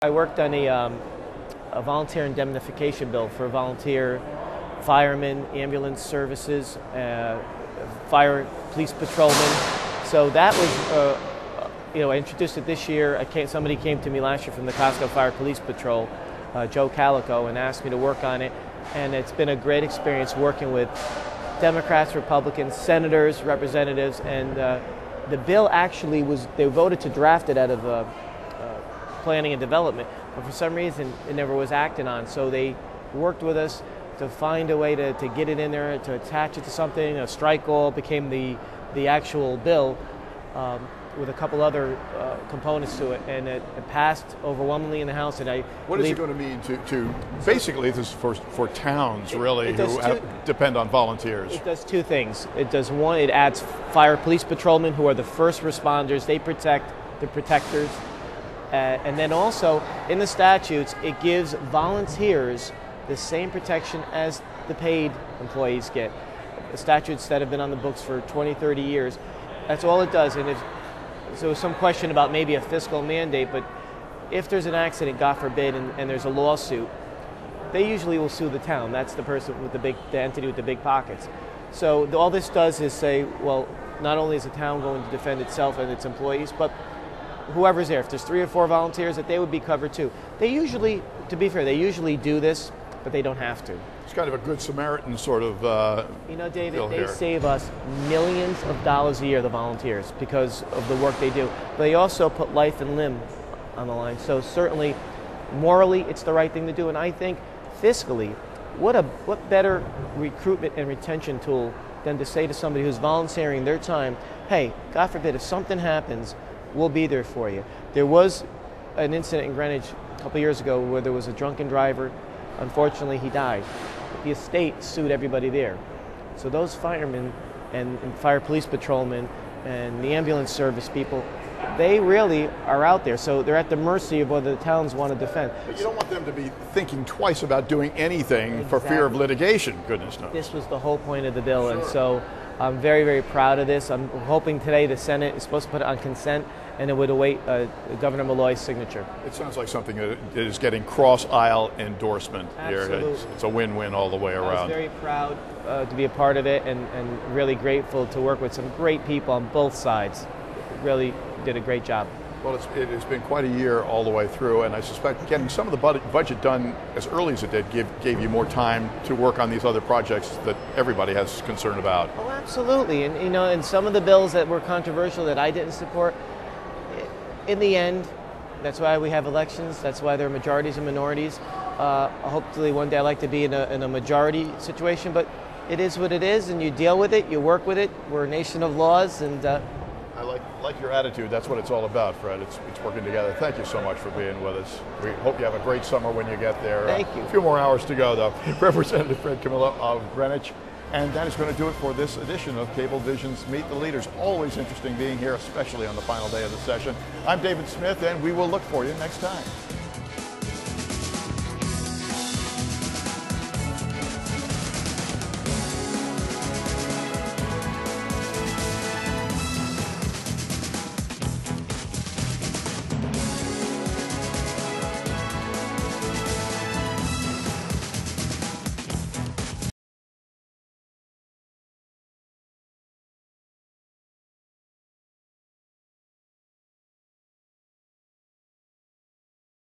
I worked on a volunteer indemnification bill for volunteer firemen, ambulance services, fire police patrolmen. So that was, I introduced it this year. Somebody came to me last year from the Costco Fire Police Patrol, Joe Calico, and asked me to work on it. And it's been a great experience working with Democrats, Republicans, senators, representatives, and the bill actually they voted to draft it out of planning and development, but for some reason it never was acted on. So they worked with us to find a way to get it in there, to attach it to something. A strike all became the actual bill with a couple other components to it, and it passed overwhelmingly in the House. And what is it going to mean to basically this is for towns really who depend on volunteers? It does two things. It does one, it adds fire police patrolmen who are the first responders. They protect the protectors. And then also, in the statutes, it gives volunteers the same protection as the paid employees get. The statutes that have been on the books for 20, 30 years, that's all it does. And so some question about maybe a fiscal mandate, but if there's an accident, God forbid, and there's a lawsuit, they usually will sue the town. That's the person with the entity with the big pockets. So all this does is say, well, not only is the town going to defend itself and its employees, but whoever's there, if there's 3 or 4 volunteers, that they would be covered too. They usually, to be fair, they usually do this, but they don't have to. It's kind of a good Samaritan sort of David, they save us millions of dollars a year, the volunteers, because of the work they do. They also put life and limb on the line. So certainly, morally, it's the right thing to do. And I think fiscally, what better recruitment and retention tool than to say to somebody who's volunteering their time, hey, God forbid, if something happens, we'll be there for you. There was an incident in Greenwich a couple years ago where there was a drunken driver. Unfortunately, he died. But the estate sued everybody there. So those firemen and fire police patrolmen and the ambulance service people, they really are out there. So they're at the mercy of whether the towns want to defend. But you don't want them to be thinking twice about doing anything for fear of litigation, goodness knows. This was the whole point of the bill, and so I'm very, very proud of this. I'm hoping today the Senate is supposed to put it on consent, and it would await Governor Malloy's signature. It sounds like something that is getting cross-aisle endorsement Absolutely. here. It's a win-win all the way around. I was very proud to be a part of it, and really grateful to work with some great people on both sides. Really did a great job. Well, it has been quite a year all the way through, and I suspect getting some of the budget done as early as it did gave you more time to work on these other projects that everybody has concern about. Oh, absolutely. And and some of the bills that were controversial that I didn't support, in the end, that's why we have elections. That's why there are majorities and minorities. Hopefully, one day I'd like to be in a majority situation, but it is what it is, and you deal with it. You work with it. We're a nation of laws, and I like your attitude. That's what it's all about, Fred. It's working together. Thank you so much for being with us. We hope you have a great summer when you get there. Thank you. A few more hours to go, though. Representative Fred Camillo of Greenwich. And that is going to do it for this edition of Cablevision's Meet the Leaders. Always interesting being here, especially on the final day of the session. I'm David Smith, and we will look for you next time.